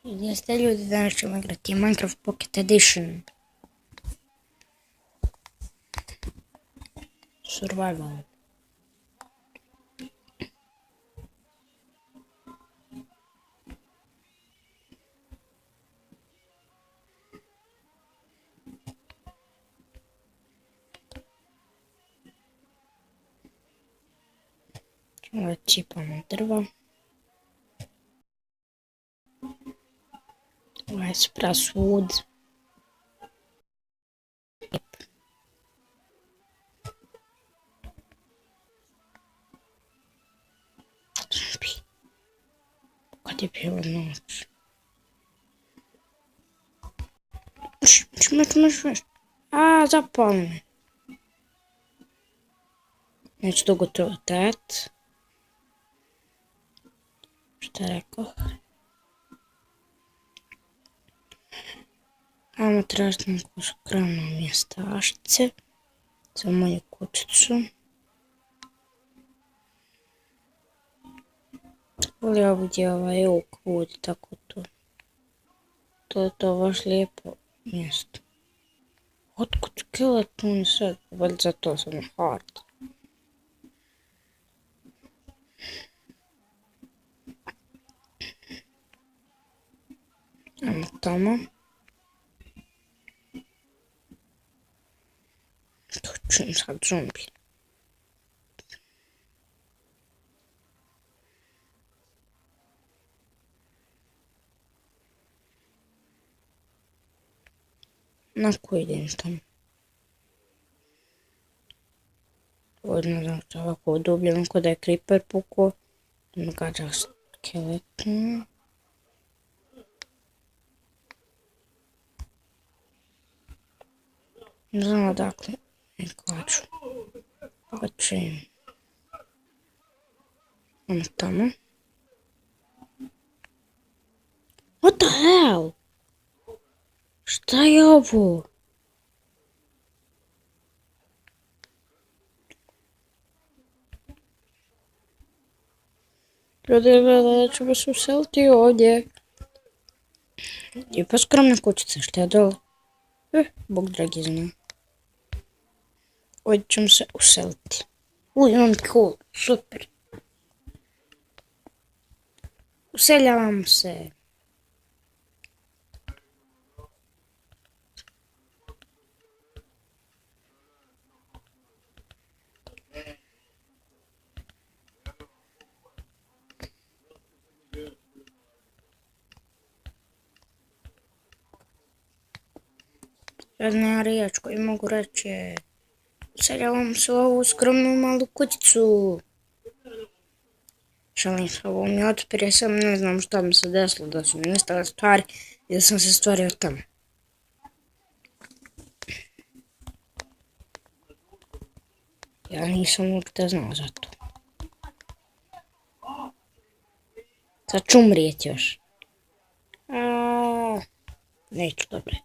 Jeste ljudi, danas ćemo igrati Minecraft Pocket Edition. Survival. Ćemo da čipamo drva. Ovaj spras wood. Kad je bilo noć. A, zapali me. Neće dugo to trajat. Šta rekao? Ajmo tražiti neku skromno mjestašce za moju kućicu. Volio ovdje ovaj oak wood, tako to. To je to baš lijepo mjesto. Otkud skeleton sad? Valjda zato sam hard. Ajmo tamo. Tu čujem sad zombi. Na koji idem tamo? Ne znam što je ovako udubljeno, ko da je creeper pukao. Ne gađa skeleton. Ne znam odakle ne kaču. Pa čujem. Ono tamo. What the hell? Šta je ovo? Ljudi, da ćemo se useliti ovdje. Lijepa skromna kućica, šta je dole? Bog dragi zna. Ovdje ćemo se useliti. Imam cool, super. Useljavam se. Jedna riječ koju mogu reći je: useljavam se u ovu skromnu malu kućicu. Šalim se, ovo mi otpire, sam ne znam šta mi se desilo, da su mi nestale stvari i da sam se stvorio tamo. Ja nisam uopšte znao za to. Sad ću umrijet još. Neću, dobro.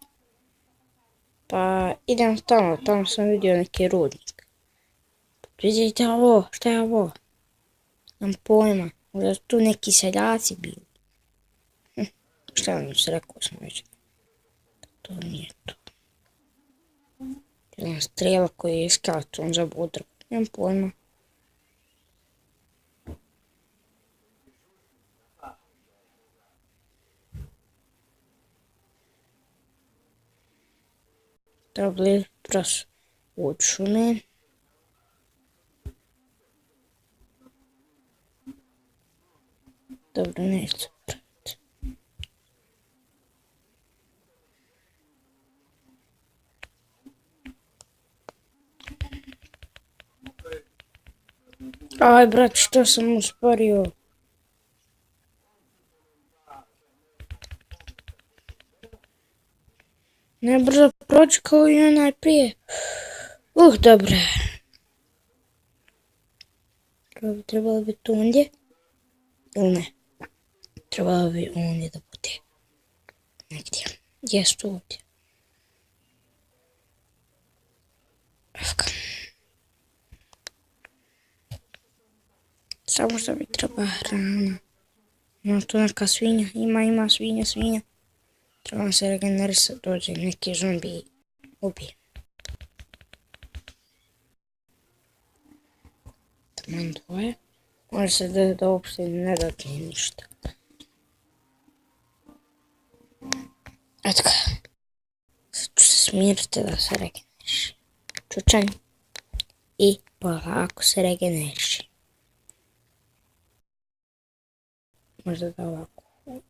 Pa idem tamo sam vidio neki rudnik. Vidite ovo, šta je ovo? Nemam pojma, možda su tu neki seljaci bili. Šta vam se rekao sam već? To nije to. Jedan strela koji je skeleton za budru. Nemam pojma. Trebali pras od šume. Dobro, neću praviti. Aj, brat, što sam usporio? Ne brzo proći kao i onaj prije. Dobro. Trebalo bi tu ondje? Ili ne? Trebalo bi ondje da bude. Negdje. Gdje tu ovdje? Samo što mi treba hrana. Ima tu neka svinja, ima svinja. Trebam se regenerisati, dođe neki zombi ubije. Taman dvoje. Može se da uopšte ne dadne ništa. Eto ga. Sad ću se smiriti da se regeneriši. Čučanj. I polako se regeneriši. Možda da ovako hodam.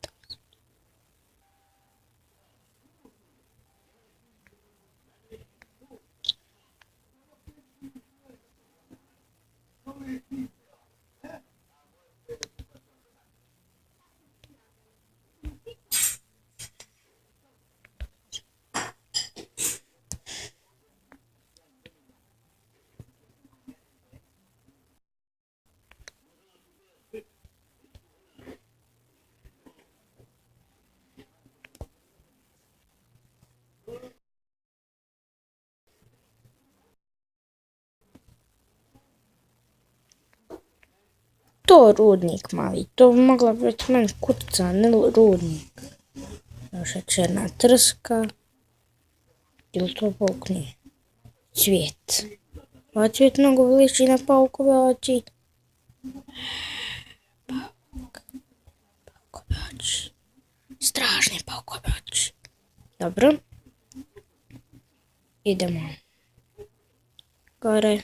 To rudnik mali, to bi mogla biti meni kutica, ne rudnik. Šećerna trska. Ili to pauk nije? Cvijet. Ova cvijet mnogo liči na paukove oči. Paukove oči. Strašne paukove oči. Dobro. Idemo. Gore.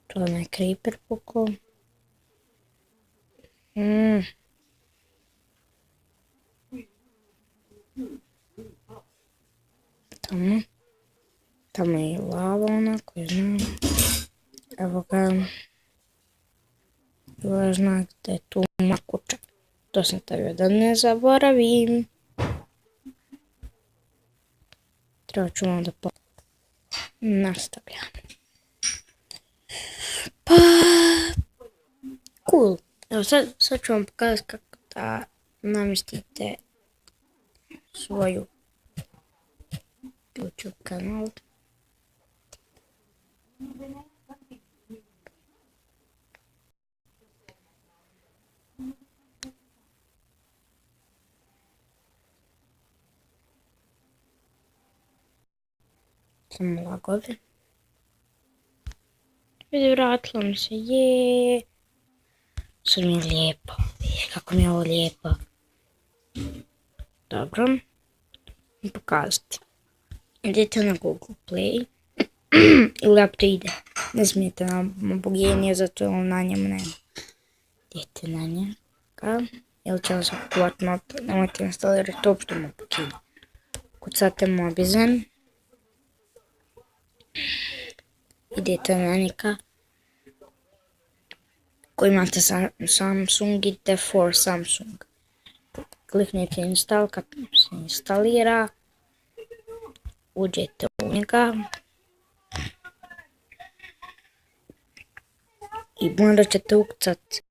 To je creeper pukao. Tamo je lava onako, znam. Evo ga. Evo znak da je tu makuća. To sam stavio da ne zaboravim. Treba ću onda nastavljam. Pa, cool. Evo sad ću vam pokazati kako da namjestite svoju YouTube kanal. Samo lagove. Vidi, vratilo mi se, je. Sad mi je lijepo. Vidi kako mi je ovo lijepo. Dobro. Pokazati. Idete na Google Play. Ili up to ide. Ne smijete na Mobogenije, zato je on na njemu nema. Idete na njega. Ili će vam se kupovat mod. Nemojte instalirati to uopšte Mobogenije. Kucate Mobizen. Idete na njega. Ako imate Samsung, idete for Samsung. Kliknete install, kad se instalira, uđete u njega i morat ćete ukucati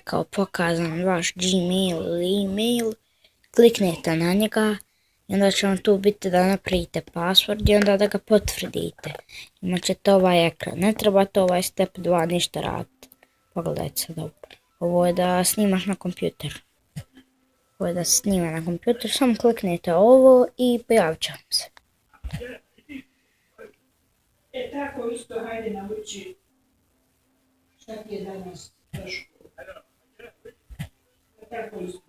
kao pokazan vaš Gmail ili email, kliknete na njega i onda će vam tu biti da napravite password i onda da ga potvrdite. Imat ćete ovaj ekran, ne trebate ovaj step 2 ništa raditi. Pogledajte se dobro. Ovo je da snimaš na kompjuter. Ovo je da se snima na kompjuter, samo kliknete ovo i pojavit će vam se. Tako isto, hajde nauči šta ti je danas teško. Tako isto.